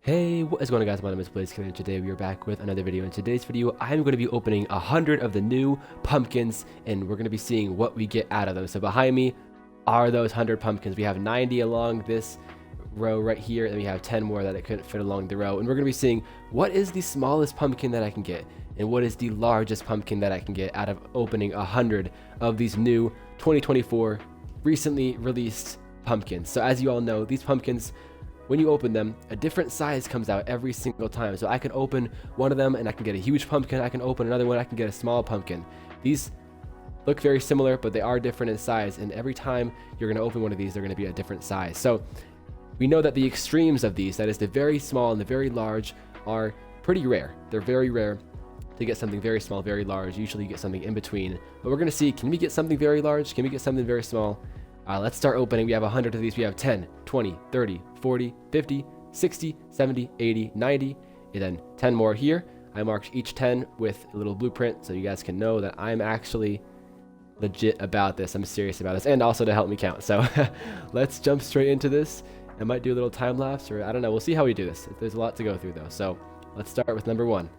Hey, what is going on, guys? My name is Blazekiller, and today we are back with another video. In today's video, I'm going to be opening 100 of the new pumpkins, and we're going to be seeing what we get out of them. So behind me are those 100 pumpkins. We have 90 along this row right here, and we have 10 more that I couldn't fit along the row. And we're going to be seeing what is the smallest pumpkin that I can get, and what is the largest pumpkin that I can get out of opening 100 of these new 2024 recently released pumpkins. So as you all know, these pumpkins, when you open them, a different size comes out every single time. So I can open one of them and I can get a huge pumpkin. I can open another one, I can get a small pumpkin. These look very similar, but they are different in size. And every time you're going to open one of these, they're going to be a different size. So we know that the extremes of these, that is the very small and the very large, are pretty rare. They're very rare to get something very small, very large. Usually you get something in between. But we're going to see, can we get something very large? Can we get something very small? Let's start opening. We have 100 of these. We have 10, 20, 30, 40, 50, 60, 70, 80, 90, and then 10 more here. I marked each 10 with a little blueprint so you guys can know that I'm actually legit about this. I'm serious about this, and also to help me count. So let's jump straight into this. I might do a little time lapse, or I don't know. We'll see how we do this. There's a lot to go through though. So let's start with number 1.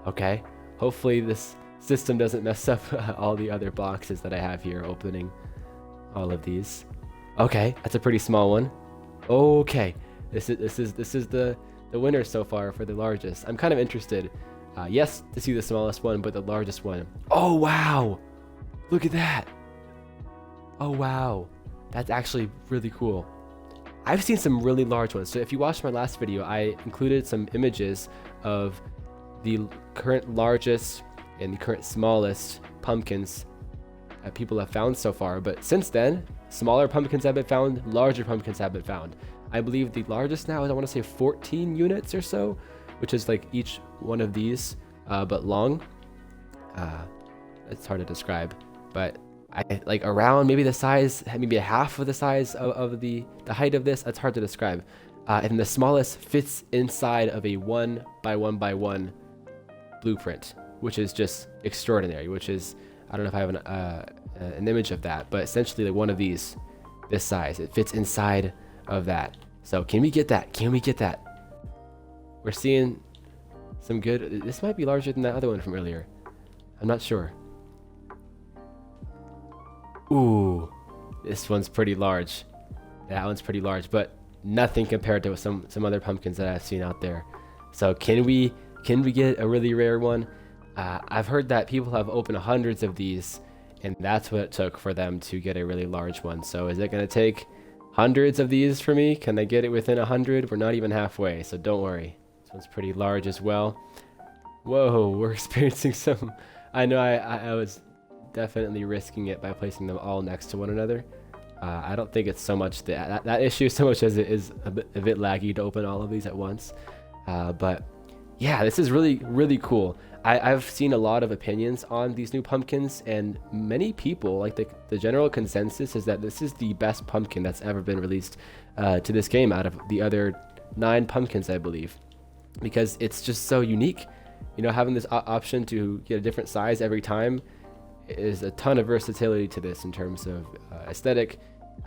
Okay. Hopefully this system doesn't mess up all the other boxes that I have here opening all of these. Okay, that's a pretty small one. Okay, this is the winner so far for the largest. I'm kind of interested, yes, to see the smallest one, but the largest one. Oh wow, look at that. Oh wow, that's actually really cool. I've seen some really large ones. So if you watched my last video, I included some images of the current largest and the current smallest pumpkins that people have found so far. But since then, smaller pumpkins have been found, larger pumpkins have been found. I believe the largest now is, I want to say, 14 units or so, which is like each one of these, but long. It's hard to describe, but I like around maybe the size, maybe a half of the size of the height of this. That's hard to describe. And the smallest fits inside of a 1 by 1 by 1 blueprint, which is just extraordinary. Which is, I don't know if I have an image of that, but essentially like one of these, this size, it fits inside of that. So can we get that? Can we get that? We're seeing some good. This might be larger than that other one from earlier. I'm not sure. Ooh, this one's pretty large. That one's pretty large, but nothing compared to some other pumpkins that I've seen out there. So can we get a really rare one? I've heard that people have opened hundreds of these, and that's what it took for them to get a really large one. So is it going to take hundreds of these for me? Can I get it within 100? We're not even halfway, so don't worry. This one's pretty large as well. Whoa, we're experiencing some. I know I was definitely risking it by placing them all next to one another. I don't think it's so much that issue so much as it is a bit laggy to open all of these at once. But yeah, this is really cool. I've seen a lot of opinions on these new pumpkins, and many people, like the general consensus is that this is the best pumpkin that's ever been released to this game out of the other 9 pumpkins, I believe, because it's just so unique. You know, having this option to get a different size every time is a ton of versatility to this in terms of aesthetic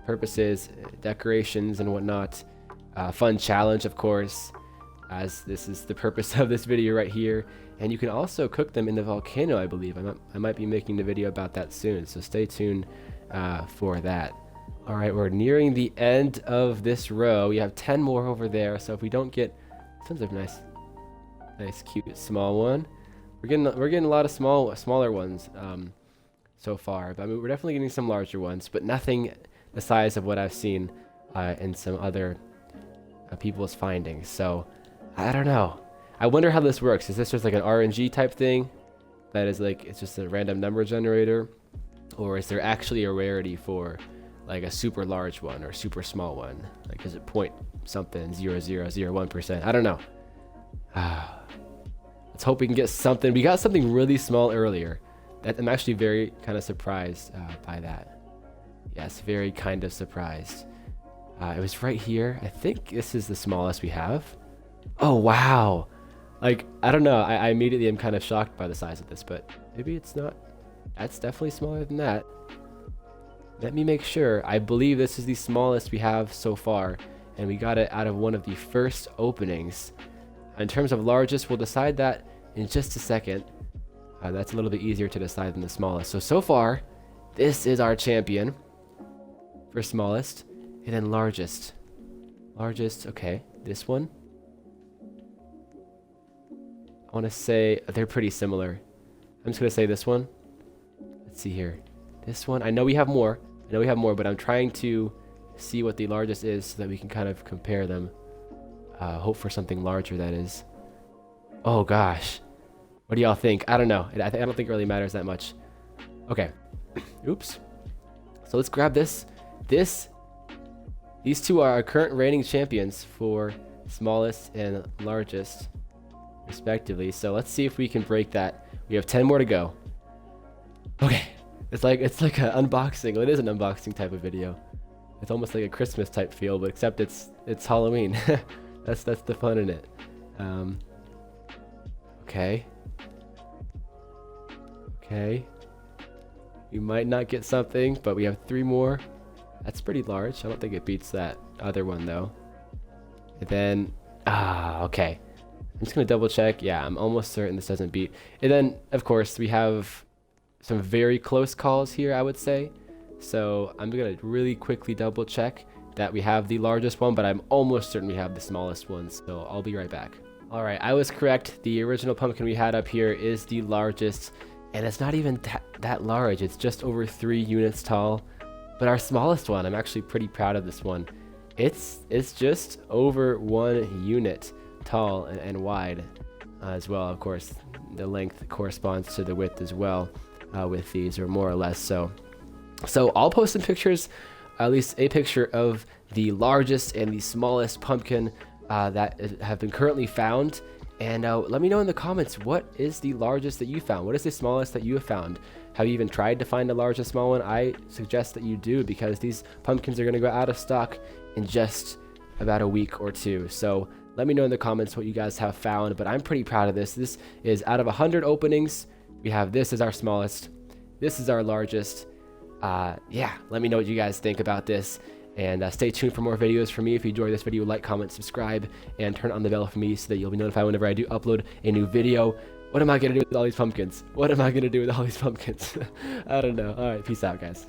purposes, decorations and whatnot. Fun challenge, of course, as this is the purpose of this video right here. And you can also cook them in the volcano, I believe. I might be making a video about that soon, so stay tuned for that. All right, we're nearing the end of this row. We have 10 more over there, so if we don't get, this one's a nice cute small one. We're getting a lot of smaller ones so far. But I mean, we're definitely getting some larger ones, but nothing the size of what I've seen in some other people's findings. So I don't know. I wonder how this works. Is this just like an RNG type thing that is like, it's just a random number generator, or is there actually a rarity for like a super large one or super small one? Like, is it point something 0.0001%? I don't know. Let's hope we can get something. We got something really small earlier. I'm actually very kind of surprised by that. Yes, very kind of surprised. It was right here. I think this is the smallest we have. Oh wow. Like, I don't know, I immediately am kind of shocked by the size of this, but maybe it's not. That's definitely smaller than that. Let me make sure. I believe this is the smallest we have so far and we got it out of one of the first openings. In terms of largest, we'll decide that in just a second. That's a little bit easier to decide than the smallest. So far, this is our champion for smallest, and then largest. Largest, okay, this one. I want to say they're pretty similar. I'm just going to say this one. Let's see here. This one, I know we have more. But I'm trying to see what the largest is so that we can kind of compare them. Hope for something larger, that is. Oh gosh. What do y'all think? I don't know. I don't think it really matters that much. Okay. Oops. So let's grab this. These two are our current reigning champions for smallest and largest, respectively. So let's see if we can break that. We have 10 more to go. Okay. It's like an unboxing. Well, it is an unboxing type of video. It's almost like a Christmas type feel, but except it's Halloween. that's the fun in it. Okay. Okay. We might not get something, but we have 3 more. That's pretty large. I don't think it beats that other one though. And then, okay. I'm just gonna double check. Yeah, I'm almost certain this doesn't beat. And then, of course, we have some very close calls here, I would say. So I'm gonna really quickly double check that we have the largest one, but I'm almost certain we have the smallest one. So I'll be right back. All right, I was correct. The original pumpkin we had up here is the largest, and it's not even that large. It's just over 3 units tall. But our smallest one, I'm actually pretty proud of this one. It's just over 1 unit tall and wide as well. Of course, the length corresponds to the width as well with these, or more or less so. So I'll post some pictures, at least a picture of the largest and the smallest pumpkin that have been currently found. And let me know in the comments, what is the largest that you found? What is the smallest that you have found? Have you even tried to find a large or small one? I suggest that you do, because these pumpkins are going to go out of stock in just about a week or 2. So let me know in the comments what you guys have found, but I'm pretty proud of this. This is out of 100 openings. We have this as our smallest. This is our largest. Yeah, let me know what you guys think about this. And stay tuned for more videos from me. If you enjoyed this video, like, comment, subscribe, and turn on the bell for me so that you'll be notified whenever I do upload a new video. What am I going to do with all these pumpkins? I don't know. All right, peace out, guys.